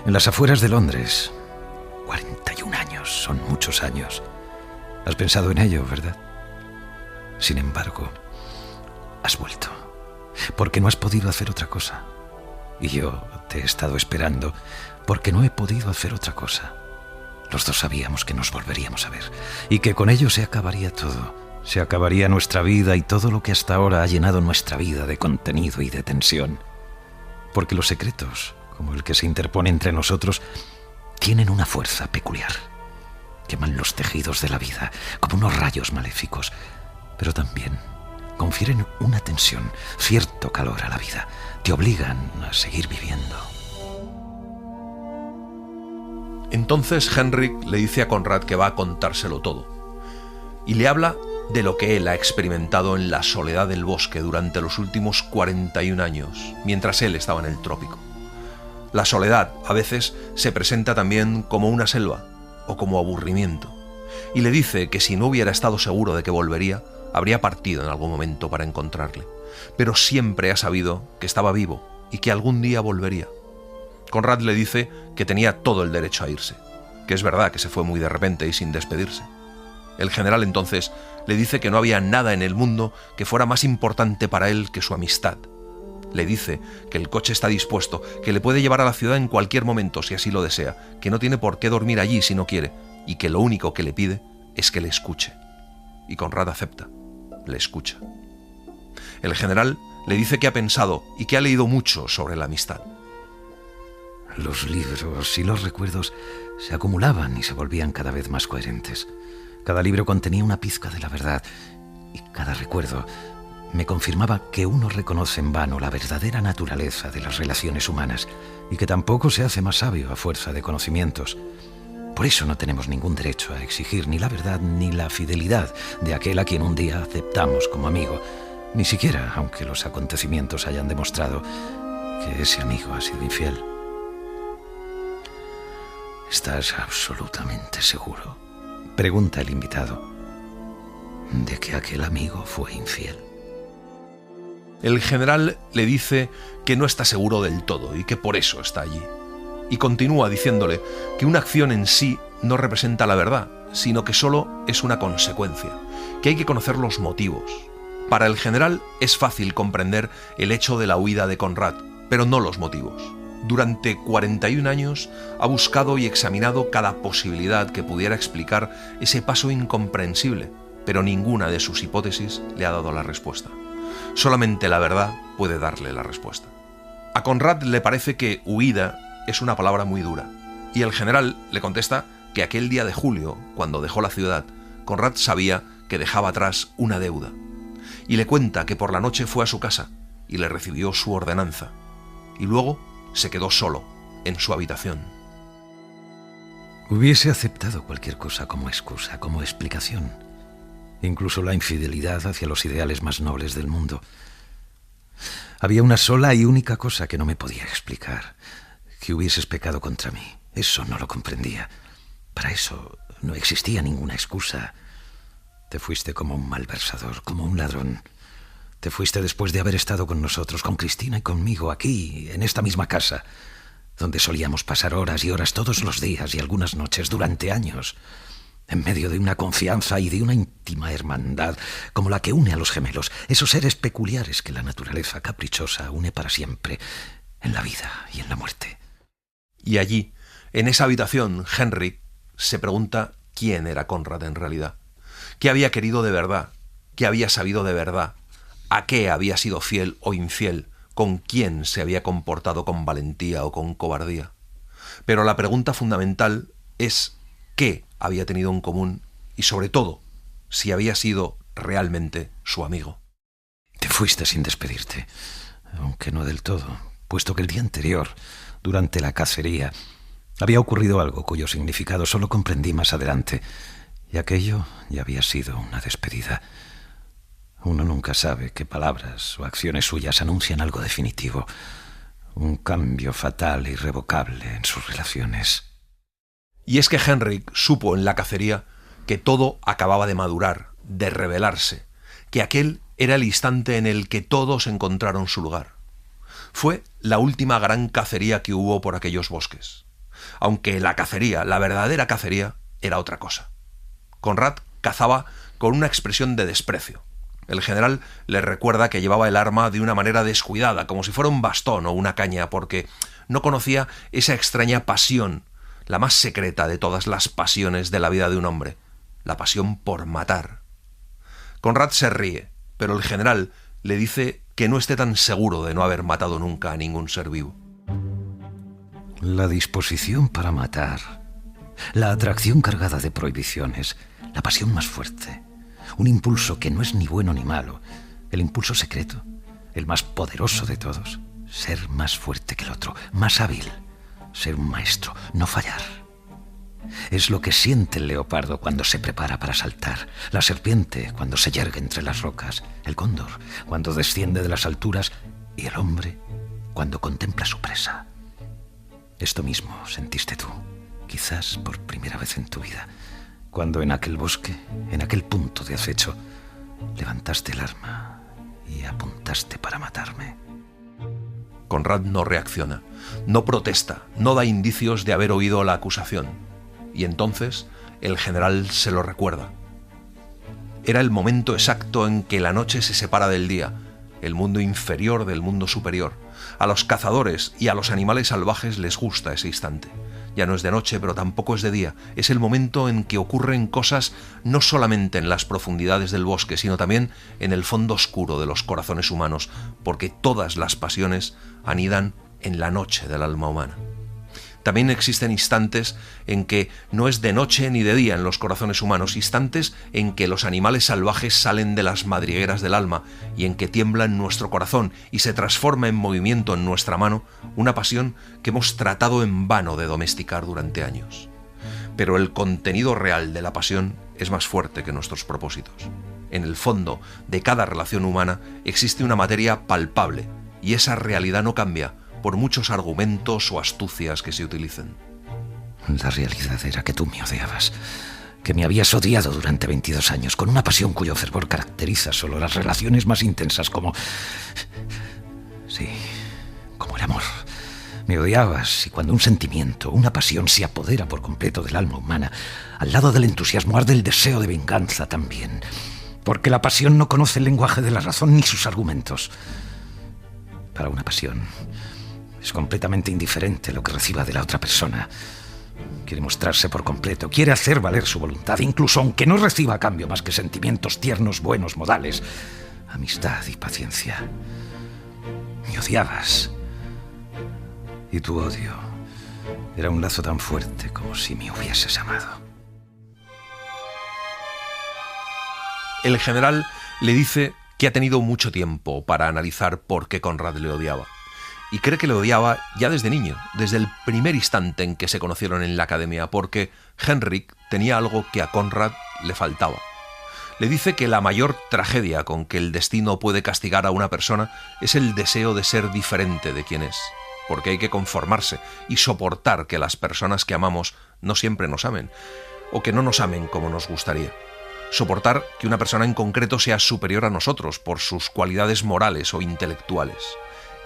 en las afueras de Londres. 41 años, son muchos años. Has pensado en ello, ¿verdad? Sin embargo, has vuelto, porque no has podido hacer otra cosa. Y yo te he estado esperando porque no he podido hacer otra cosa. Los dos sabíamos que nos volveríamos a ver y que con ello se acabaría todo. Se acabaría nuestra vida y todo lo que hasta ahora ha llenado nuestra vida de contenido y de tensión. Porque los secretos, como el que se interpone entre nosotros, tienen una fuerza peculiar. Queman los tejidos de la vida como unos rayos maléficos, pero también confieren una tensión, cierto calor a la vida. Te obligan a seguir viviendo. Entonces Henrik le dice a Conrad que va a contárselo todo. Y le habla de lo que él ha experimentado en la soledad del bosque durante los últimos 41 años, mientras él estaba en el trópico. La soledad a veces se presenta también como una selva o como aburrimiento. Y le dice que si no hubiera estado seguro de que volvería, habría partido en algún momento para encontrarle. Pero siempre ha sabido que estaba vivo y que algún día volvería. Conrad le dice que tenía todo el derecho a irse, que es verdad que se fue muy de repente y sin despedirse. El general entonces le dice que no había nada en el mundo que fuera más importante para él que su amistad. Le dice que el coche está dispuesto, que le puede llevar a la ciudad en cualquier momento si así lo desea, que no tiene por qué dormir allí si no quiere, y que lo único que le pide es que le escuche. Y Conrad acepta, le escucha. El general le dice que ha pensado y que ha leído mucho sobre la amistad. Los libros y los recuerdos se acumulaban y se volvían cada vez más coherentes. Cada libro contenía una pizca de la verdad y cada recuerdo me confirmaba que uno reconoce en vano la verdadera naturaleza de las relaciones humanas y que tampoco se hace más sabio a fuerza de conocimientos. Por eso no tenemos ningún derecho a exigir ni la verdad ni la fidelidad de aquel a quien un día aceptamos como amigo, ni siquiera aunque los acontecimientos hayan demostrado que ese amigo ha sido infiel. ¿Estás absolutamente seguro?, pregunta el invitado, ¿de que aquel amigo fue infiel? El general le dice que no está seguro del todo y que por eso está allí. Y continúa diciéndole que una acción en sí no representa la verdad, sino que solo es una consecuencia, que hay que conocer los motivos. Para el general es fácil comprender el hecho de la huida de Conrad, pero no los motivos. Durante 41 años ha buscado y examinado cada posibilidad que pudiera explicar ese paso incomprensible, pero ninguna de sus hipótesis le ha dado la respuesta. Solamente la verdad puede darle la respuesta. A Conrad le parece que huida es una palabra muy dura, y el general le contesta que aquel día de julio, cuando dejó la ciudad, Conrad sabía que dejaba atrás una deuda, y le cuenta que por la noche fue a su casa y le recibió su ordenanza, y luego se quedó solo en su habitación. Hubiese aceptado cualquier cosa como excusa, como explicación, incluso la infidelidad hacia los ideales más nobles del mundo. Había una sola y única cosa que no me podía explicar, que hubieses pecado contra mí. Eso no lo comprendía. Para eso no existía ninguna excusa. Te fuiste como un malversador, como un ladrón. Te fuiste después de haber estado con nosotros, con Cristina y conmigo, aquí, en esta misma casa, donde solíamos pasar horas y horas todos los días y algunas noches durante años, en medio de una confianza y de una íntima hermandad como la que une a los gemelos, esos seres peculiares que la naturaleza caprichosa une para siempre, en la vida y en la muerte. Y allí, en esa habitación, Henrik se pregunta quién era Conrad en realidad, qué había querido de verdad, qué había sabido de verdad, a qué había sido fiel o infiel, con quién se había comportado con valentía o con cobardía. Pero la pregunta fundamental es qué había tenido en común y, sobre todo, si había sido realmente su amigo. Te fuiste sin despedirte, aunque no del todo, puesto que el día anterior, durante la cacería, había ocurrido algo cuyo significado solo comprendí más adelante, y aquello ya había sido una despedida. Uno nunca sabe qué palabras o acciones suyas anuncian algo definitivo, un cambio fatal e irrevocable en sus relaciones. Y es que Henrik supo en la cacería que todo acababa de madurar, de revelarse, que aquel era el instante en el que todos encontraron su lugar. Fue la última gran cacería que hubo por aquellos bosques. Aunque la cacería, la verdadera cacería, era otra cosa. Conrad cazaba con una expresión de desprecio. El general le recuerda que llevaba el arma de una manera descuidada, como si fuera un bastón o una caña, porque no conocía esa extraña pasión, la más secreta de todas las pasiones de la vida de un hombre, la pasión por matar. Conrad se ríe, pero el general le dice que no esté tan seguro de no haber matado nunca a ningún ser vivo. La disposición para matar, la atracción cargada de prohibiciones, la pasión más fuerte, un impulso que no es ni bueno ni malo, el impulso secreto, el más poderoso de todos, ser más fuerte que el otro, más hábil, ser un maestro, no fallar. Es lo que siente el leopardo cuando se prepara para saltar, la serpiente cuando se yergue entre las rocas, el cóndor cuando desciende de las alturas y el hombre cuando contempla su presa. Esto mismo sentiste tú, quizás por primera vez en tu vida, cuando en aquel bosque, en aquel punto de acecho, levantaste el arma y apuntaste para matarme. Conrad no reacciona, no protesta, no da indicios de haber oído la acusación. Y entonces el general se lo recuerda. Era el momento exacto en que la noche se separa del día, el mundo inferior del mundo superior. A los cazadores y a los animales salvajes les gusta ese instante. Ya no es de noche, pero tampoco es de día. Es el momento en que ocurren cosas no solamente en las profundidades del bosque, sino también en el fondo oscuro de los corazones humanos, porque todas las pasiones anidan en la noche del alma humana. También existen instantes en que no es de noche ni de día en los corazones humanos, instantes en que los animales salvajes salen de las madrigueras del alma y en que tiembla en nuestro corazón y se transforma en movimiento en nuestra mano una pasión que hemos tratado en vano de domesticar durante años. Pero el contenido real de la pasión es más fuerte que nuestros propósitos. En el fondo de cada relación humana existe una materia palpable y esa realidad no cambia por muchos argumentos o astucias que se utilicen. La realidad era que tú me odiabas, que me habías odiado durante 22 años, con una pasión cuyo fervor caracteriza solo las relaciones más intensas como... Sí, como el amor. Me odiabas y cuando un sentimiento, una pasión se apodera por completo del alma humana, al lado del entusiasmo arde el deseo de venganza también, porque la pasión no conoce el lenguaje de la razón ni sus argumentos. Para una pasión es completamente indiferente lo que reciba de la otra persona. Quiere mostrarse por completo, quiere hacer valer su voluntad, incluso aunque no reciba a cambio más que sentimientos tiernos, buenos, modales, amistad y paciencia. Me odiabas. Y tu odio era un lazo tan fuerte como si me hubieses amado. El general le dice que ha tenido mucho tiempo para analizar por qué Conrad le odiaba. Y cree que le odiaba ya desde niño, desde el primer instante en que se conocieron en la academia, porque Henrik tenía algo que a Conrad le faltaba. Le dice que la mayor tragedia con que el destino puede castigar a una persona es el deseo de ser diferente de quien es, porque hay que conformarse y soportar que las personas que amamos no siempre nos amen, o que no nos amen como nos gustaría. Soportar que una persona en concreto sea superior a nosotros por sus cualidades morales o intelectuales.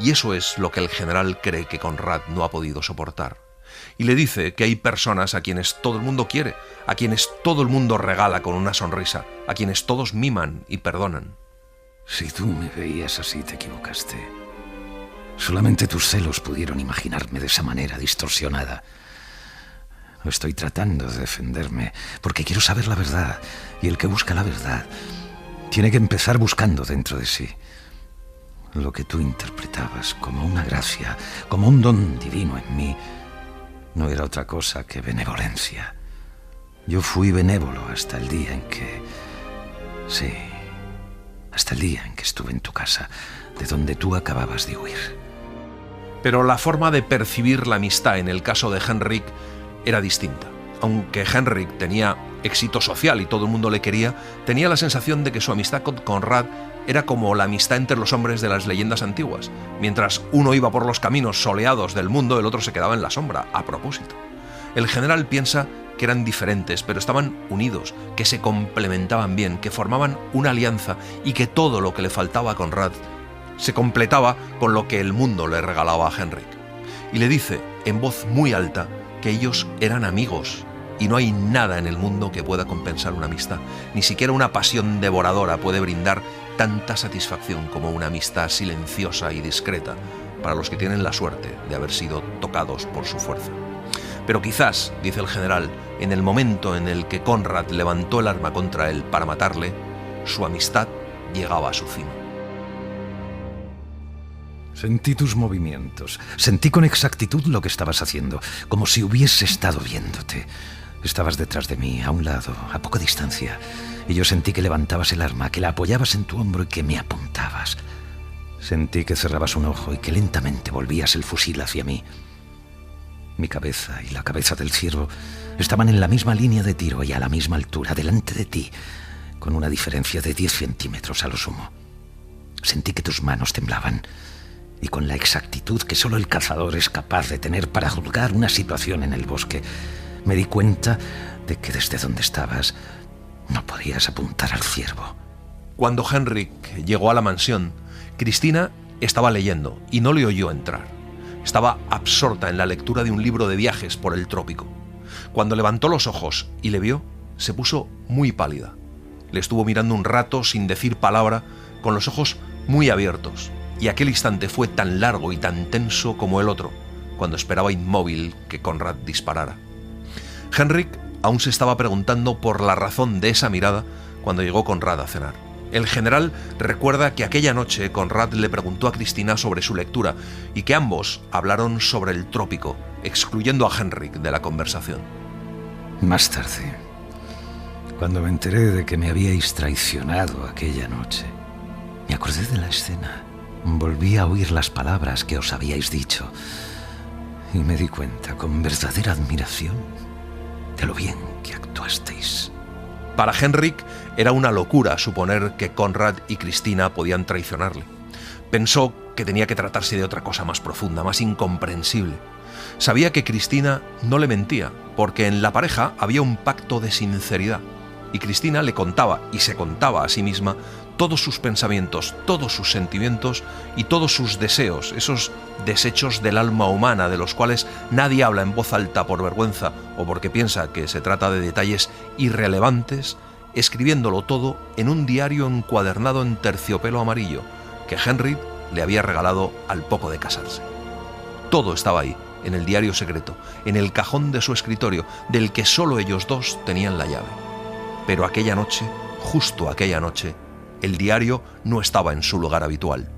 Y eso es lo que el general cree que Conrad no ha podido soportar. Y le dice que hay personas a quienes todo el mundo quiere, a quienes todo el mundo regala con una sonrisa, a quienes todos miman y perdonan. Si tú me veías así, te equivocaste. Solamente tus celos pudieron imaginarme de esa manera distorsionada. No estoy tratando de defenderme, porque quiero saber la verdad, y el que busca la verdad tiene que empezar buscando dentro de sí. Lo que tú interpretabas como una gracia, como un don divino en mí, no era otra cosa que benevolencia. Yo fui benévolo hasta el día en que... Sí, hasta el día en que estuve en tu casa, de donde tú acababas de huir. Pero la forma de percibir la amistad en el caso de Henrik era distinta. Aunque Henrik tenía éxito social y todo el mundo le quería, tenía la sensación de que su amistad con Conrad era como la amistad entre los hombres de las leyendas antiguas. Mientras uno iba por los caminos soleados del mundo, el otro se quedaba en la sombra, a propósito. El general piensa que eran diferentes, pero estaban unidos, que se complementaban bien, que formaban una alianza y que todo lo que le faltaba a Conrad se completaba con lo que el mundo le regalaba a Henrik. Y le dice, en voz muy alta, que ellos eran amigos y no hay nada en el mundo que pueda compensar una amistad. Ni siquiera una pasión devoradora puede brindar tanta satisfacción como una amistad silenciosa y discreta, para los que tienen la suerte de haber sido tocados por su fuerza. Pero quizás, dice el general, en el momento en el que Conrad levantó el arma contra él para matarle, su amistad llegaba a su fin. Sentí tus movimientos, sentí con exactitud lo que estabas haciendo, como si hubiese estado viéndote. Estabas detrás de mí, a un lado, a poca distancia, y yo sentí que levantabas el arma, que la apoyabas en tu hombro y que me apuntabas. Sentí que cerrabas un ojo y que lentamente volvías el fusil hacia mí. Mi cabeza y la cabeza del ciervo estaban en la misma línea de tiro y a la misma altura, delante de ti, con una diferencia de 10 centímetros a lo sumo. Sentí que tus manos temblaban, y con la exactitud que solo el cazador es capaz de tener para juzgar una situación en el bosque, me di cuenta de que desde donde estabas no podías apuntar al ciervo. Cuando Henrik llegó a la mansión, Cristina estaba leyendo y no le oyó entrar. Estaba absorta en la lectura de un libro de viajes por el trópico. Cuando levantó los ojos y le vio, se puso muy pálida. Le estuvo mirando un rato sin decir palabra, con los ojos muy abiertos, y aquel instante fue tan largo y tan tenso como el otro, cuando esperaba inmóvil que Conrad disparara. Henrik aún se estaba preguntando por la razón de esa mirada cuando llegó Conrad a cenar. El general recuerda que aquella noche Conrad le preguntó a Cristina sobre su lectura y que ambos hablaron sobre el trópico, excluyendo a Henrik de la conversación. Más tarde, cuando me enteré de que me habíais traicionado aquella noche, me acordé de la escena. Volví a oír las palabras que os habíais dicho y me di cuenta con verdadera admiración de lo bien que actuasteis. Para Henrik era una locura suponer que Conrad y Cristina podían traicionarle. Pensó que tenía que tratarse de otra cosa más profunda, más incomprensible. Sabía que Cristina no le mentía, porque en la pareja había un pacto de sinceridad, y Cristina le contaba y se contaba a sí misma todos sus pensamientos, todos sus sentimientos y todos sus deseos, esos desechos del alma humana de los cuales nadie habla en voz alta por vergüenza o porque piensa que se trata de detalles irrelevantes, escribiéndolo todo en un diario encuadernado en terciopelo amarillo que Henrik le había regalado al poco de casarse. Todo estaba ahí, en el diario secreto, en el cajón de su escritorio, del que solo ellos dos tenían la llave. Pero aquella noche, justo aquella noche, el diario no estaba en su lugar habitual.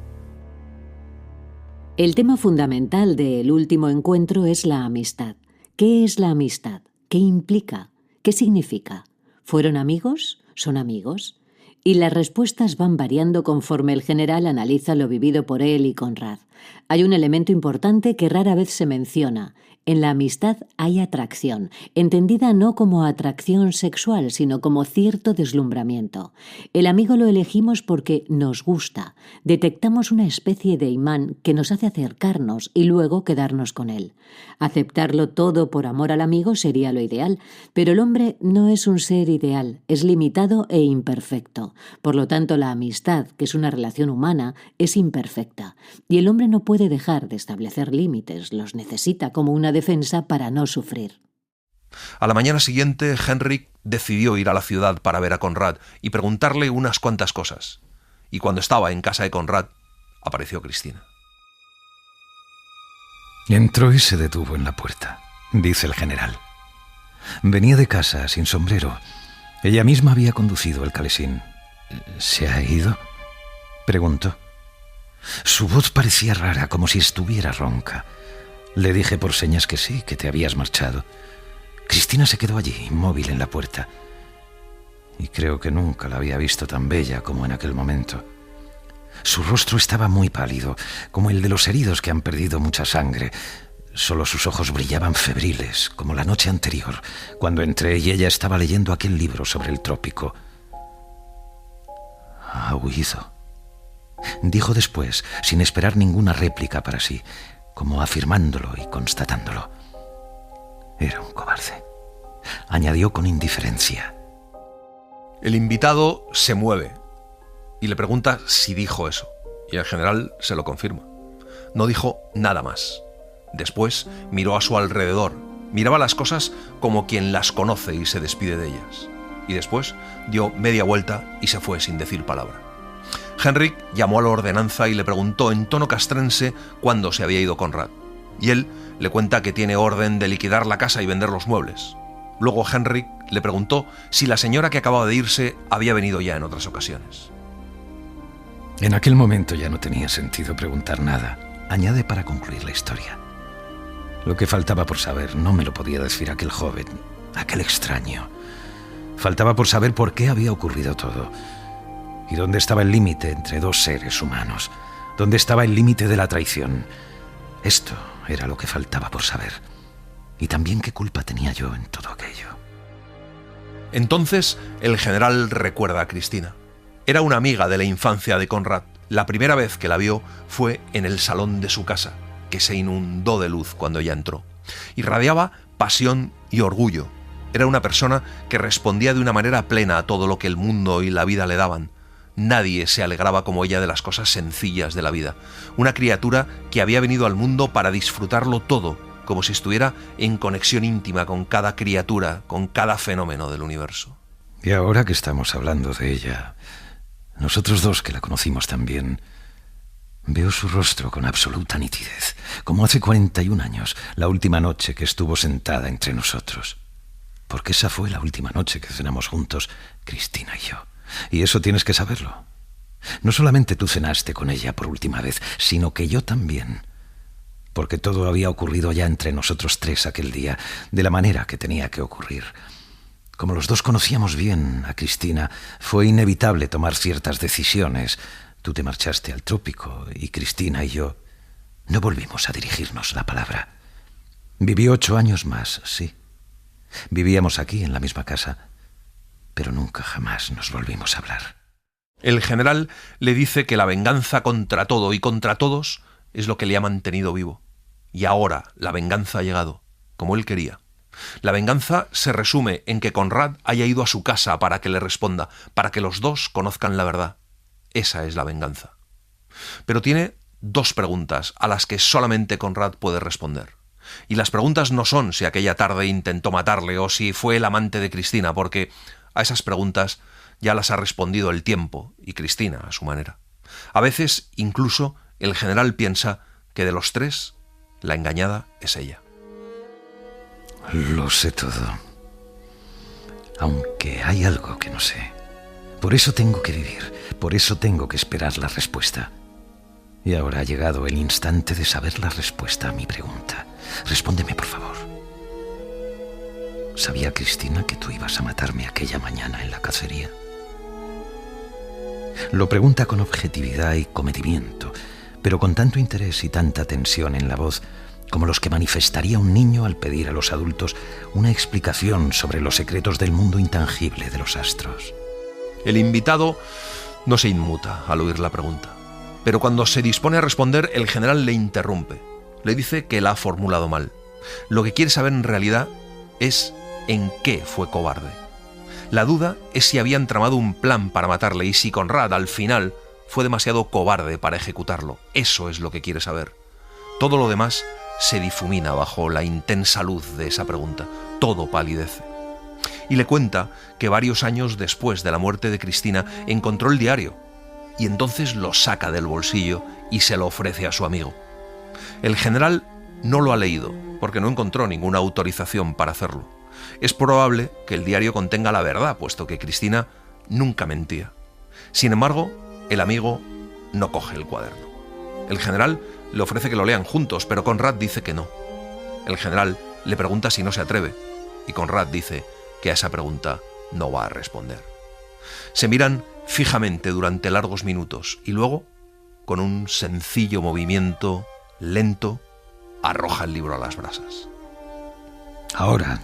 El tema fundamental del último encuentro es la amistad. ¿Qué es la amistad? ¿Qué implica? ¿Qué significa? ¿Fueron amigos? ¿Son amigos? Y las respuestas van variando conforme el general analiza lo vivido por él y Conrad. Hay un elemento importante que rara vez se menciona. En la amistad hay atracción, entendida no como atracción sexual, sino como cierto deslumbramiento. El amigo lo elegimos porque nos gusta. Detectamos una especie de imán que nos hace acercarnos y luego quedarnos con él. Aceptarlo todo por amor al amigo sería lo ideal, pero el hombre no es un ser ideal, es limitado e imperfecto. Por lo tanto, la amistad, que es una relación humana, es imperfecta. Y el hombre no puede dejar de establecer límites, los necesita como una defensa para no sufrir. A la mañana siguiente, Henrik decidió ir a la ciudad para ver a Conrad y preguntarle unas cuantas cosas. Y cuando estaba en casa de Conrad, apareció Cristina. Entró y se detuvo en la puerta, dice el general. Venía de casa, sin sombrero. Ella misma había conducido el calesín. ¿Se ha ido?, preguntó. Su voz parecía rara, como si estuviera ronca. Le dije por señas que sí, que te habías marchado. Cristina se quedó allí, inmóvil en la puerta. Y creo que nunca la había visto tan bella como en aquel momento. Su rostro estaba muy pálido, como el de los heridos que han perdido mucha sangre. Solo sus ojos brillaban febriles, como la noche anterior, cuando entré y ella estaba leyendo aquel libro sobre el trópico. Ha huido, dijo después, sin esperar ninguna réplica para sí, como afirmándolo y constatándolo. Era un cobarde, añadió con indiferencia. El invitado se mueve y le pregunta si dijo eso, y el general se lo confirma. No dijo nada más. Después miró a su alrededor, miraba las cosas como quien las conoce y se despide de ellas. Y después dio media vuelta y se fue sin decir palabra. Henrik llamó a la ordenanza y le preguntó en tono castrense cuándo se había ido Conrad. Y él le cuenta que tiene orden de liquidar la casa y vender los muebles. Luego Henrik le preguntó si la señora que acababa de irse había venido ya en otras ocasiones. En aquel momento ya no tenía sentido preguntar nada, añade para concluir la historia. Lo que faltaba por saber no me lo podía decir aquel joven, aquel extraño. Faltaba por saber por qué había ocurrido todo. ¿Y dónde estaba el límite entre dos seres humanos? ¿Dónde estaba el límite de la traición? Esto era lo que faltaba por saber. Y también qué culpa tenía yo en todo aquello. Entonces el general recuerda a Cristina. Era una amiga de la infancia de Conrad. La primera vez que la vio fue en el salón de su casa, que se inundó de luz cuando ella entró. Irradiaba pasión y orgullo. Era una persona que respondía de una manera plena a todo lo que el mundo y la vida le daban. Nadie se alegraba como ella de las cosas sencillas de la vida. Una criatura que había venido al mundo para disfrutarlo todo, como si estuviera en conexión íntima con cada criatura, con cada fenómeno del universo. Y ahora que estamos hablando de ella, nosotros dos que la conocimos también, veo su rostro con absoluta nitidez, como hace 41 años, la última noche que estuvo sentada entre nosotros. Porque esa fue la última noche que cenamos juntos, Cristina y yo. Y eso tienes que saberlo. No solamente tú cenaste con ella por última vez, sino que yo también. Porque todo había ocurrido ya entre nosotros tres aquel día, de la manera que tenía que ocurrir. Como los dos conocíamos bien a Cristina, fue inevitable tomar ciertas decisiones. Tú te marchaste al trópico y Cristina y yo no volvimos a dirigirnos la palabra. Viví 8 años más, sí. Vivíamos aquí en la misma casa, pero nunca jamás nos volvimos a hablar. El general le dice que la venganza contra todo y contra todos es lo que le ha mantenido vivo. Y ahora la venganza ha llegado, como él quería. La venganza se resume en que Conrad haya ido a su casa para que le responda, para que los dos conozcan la verdad. Esa es la venganza. Pero tiene 2 preguntas a las que solamente Conrad puede responder. Y las preguntas no son si aquella tarde intentó matarle o si fue el amante de Cristina, porque a esas preguntas ya las ha respondido el tiempo y Cristina a su manera. A veces, incluso, el general piensa que de los 3, la engañada es ella. Lo sé todo. Aunque hay algo que no sé. Por eso tengo que vivir, por eso tengo que esperar la respuesta. Y ahora ha llegado el instante de saber la respuesta a mi pregunta. Respóndeme, por favor. ¿Sabía Cristina que tú ibas a matarme aquella mañana en la cacería? Lo pregunta con objetividad y comedimiento, pero con tanto interés y tanta tensión en la voz como los que manifestaría un niño al pedir a los adultos una explicación sobre los secretos del mundo intangible de los astros. El invitado no se inmuta al oír la pregunta, pero cuando se dispone a responder, el general le interrumpe. Le dice que la ha formulado mal. Lo que quiere saber en realidad es en qué fue cobarde. La duda es si habían tramado un plan para matarle y si Conrad, al final, fue demasiado cobarde para ejecutarlo. Eso es lo que quiere saber. Todo lo demás se difumina bajo la intensa luz de esa pregunta. Todo palidece. Y le cuenta que varios años después de la muerte de Cristina encontró el diario y entonces lo saca del bolsillo y se lo ofrece a su amigo. El general no lo ha leído porque no encontró ninguna autorización para hacerlo. Es probable que el diario contenga la verdad, puesto que Cristina nunca mentía. Sin embargo, el amigo no coge el cuaderno. El general le ofrece que lo lean juntos, pero Conrad dice que no. El general le pregunta si no se atreve, y Conrad dice que a esa pregunta no va a responder. Se miran fijamente durante largos minutos y luego, con un sencillo movimiento lento, arroja el libro a las brasas. Ahora,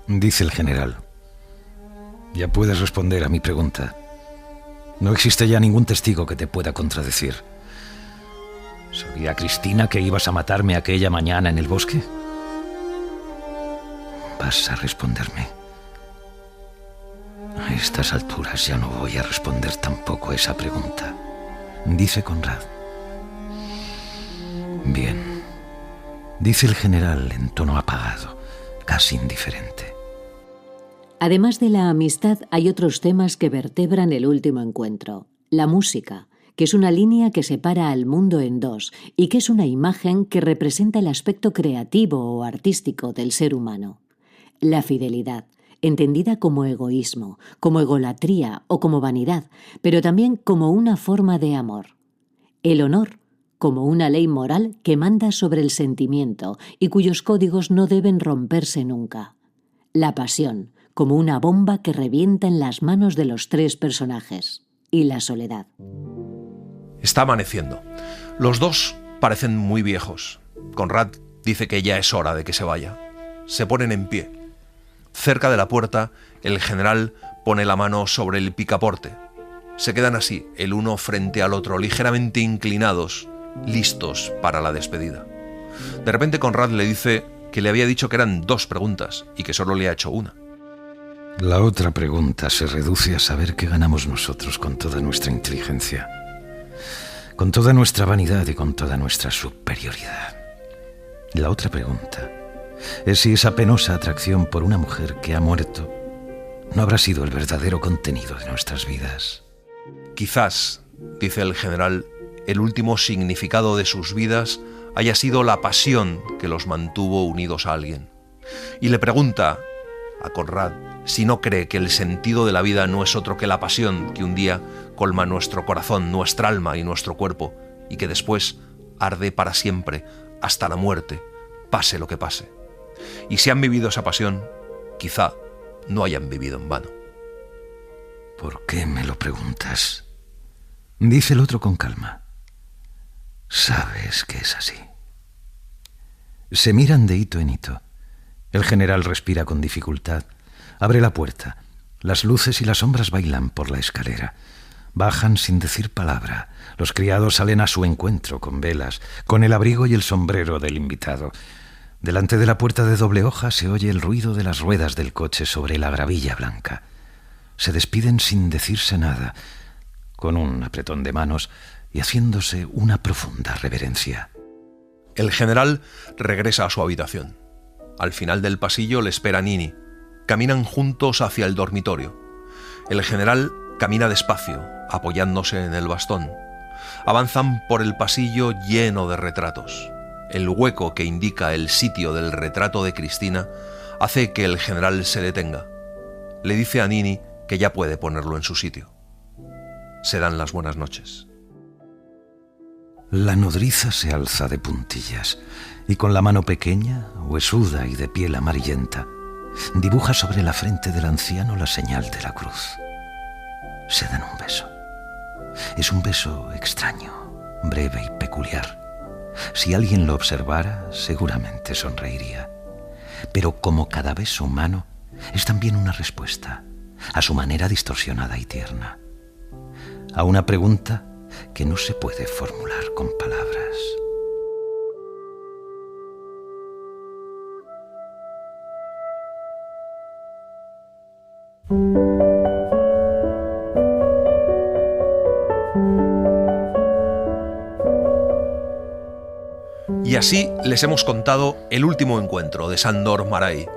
dice el general, ya puedes responder a mi pregunta. No existe ya ningún testigo que te pueda contradecir. ¿Sabía Cristina que ibas a matarme aquella mañana en el bosque? Vas a responderme. A estas alturas ya no voy a responder tampoco esa pregunta, dice Conrad. Bien, dice el general en tono apagado, casi indiferente. Además de la amistad, hay otros temas que vertebran el último encuentro. La música. que es una línea que separa al mundo en dos y que es una imagen que representa el aspecto creativo o artístico del ser humano. La fidelidad, entendida como egoísmo, como egolatría o como vanidad, pero también como una forma de amor. El honor, como una ley moral que manda sobre el sentimiento y cuyos códigos no deben romperse nunca. La pasión, como una bomba que revienta en las manos de los tres personajes. Y la soledad. Está amaneciendo. Los dos parecen muy viejos. Conrad dice que ya es hora de que se vaya. Se ponen en pie. Cerca de la puerta, el general pone la mano sobre el picaporte. Se quedan así, el uno frente al otro, ligeramente inclinados, listos para la despedida. De repente Conrad le dice que le había dicho que eran 2 preguntas y que solo le ha hecho una. La otra pregunta se reduce a saber qué ganamos nosotros con toda nuestra inteligencia, con toda nuestra vanidad y con toda nuestra superioridad. La otra pregunta es si esa penosa atracción por una mujer que ha muerto no habrá sido el verdadero contenido de nuestras vidas. Quizás, dice el general, el último significado de sus vidas haya sido la pasión que los mantuvo unidos a alguien. Y le pregunta a Conrad si no cree que el sentido de la vida no es otro que la pasión que un día colma nuestro corazón, nuestra alma y nuestro cuerpo, y que después arde para siempre, hasta la muerte, pase lo que pase. Y si han vivido esa pasión, quizá no hayan vivido en vano. ¿Por qué me lo preguntas? Dice el otro con calma. Sabes que es así. Se miran de hito en hito. El general respira con dificultad. Abre la puerta. Las luces y las sombras bailan por la escalera. Bajan sin decir palabra. Los criados salen a su encuentro con velas, con el abrigo y el sombrero del invitado. Delante de la puerta de doble hoja se oye el ruido de las ruedas del coche sobre la gravilla blanca. Se despiden sin decirse nada, con un apretón de manos y haciéndose una profunda reverencia. El general regresa a su habitación. Al final del pasillo le espera Nini. Caminan juntos hacia el dormitorio. El general camina despacio, apoyándose en el bastón. Avanzan por el pasillo lleno de retratos. El hueco que indica el sitio del retrato de Cristina hace que el general se detenga. Le dice a Nini que ya puede ponerlo en su sitio. Se dan las buenas noches. La nodriza se alza de puntillas y con la mano pequeña, huesuda y de piel amarillenta, dibuja sobre la frente del anciano la señal de la cruz. Se dan un beso. Es un beso extraño, breve y peculiar. Si alguien lo observara, seguramente sonreiría. Pero como cada beso humano, es también una respuesta, a su manera distorsionada y tierna, a una pregunta que no se puede formular con palabras. Y así les hemos contado el último encuentro de Sándor Márai.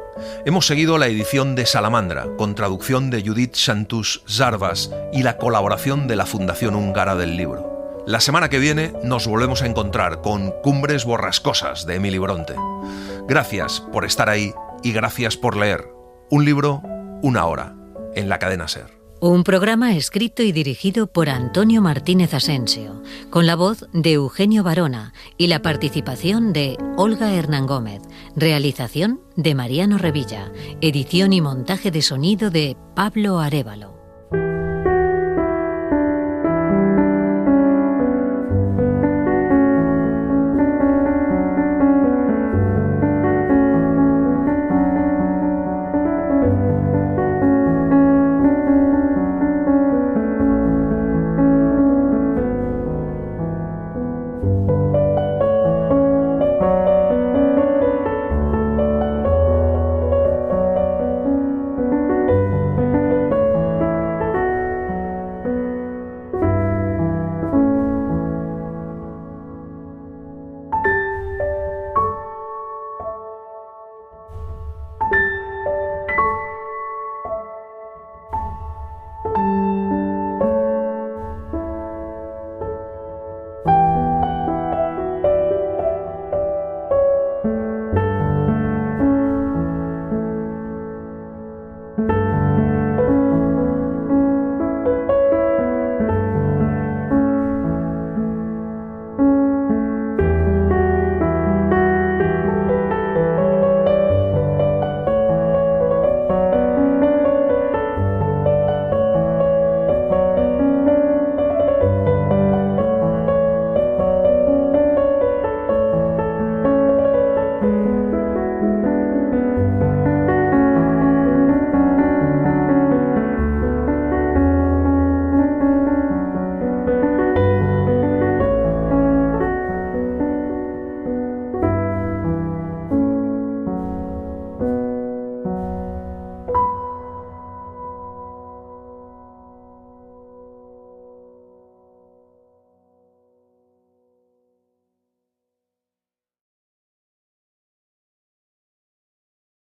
Hemos seguido la edición de Salamandra, con traducción de Judith Santus Zarbas y la colaboración de la Fundación Húngara del Libro. La semana que viene nos volvemos a encontrar con Cumbres borrascosas de Emily Bronte. Gracias por estar ahí y gracias por leer. Un libro, una hora, en la cadena SER. Un programa escrito y dirigido por Antonio Martínez Asensio, con la voz de Eugenio Barona y la participación de Olga Hernán Gómez, realización de Mariano Revilla, edición y montaje de sonido de Pablo Arévalo.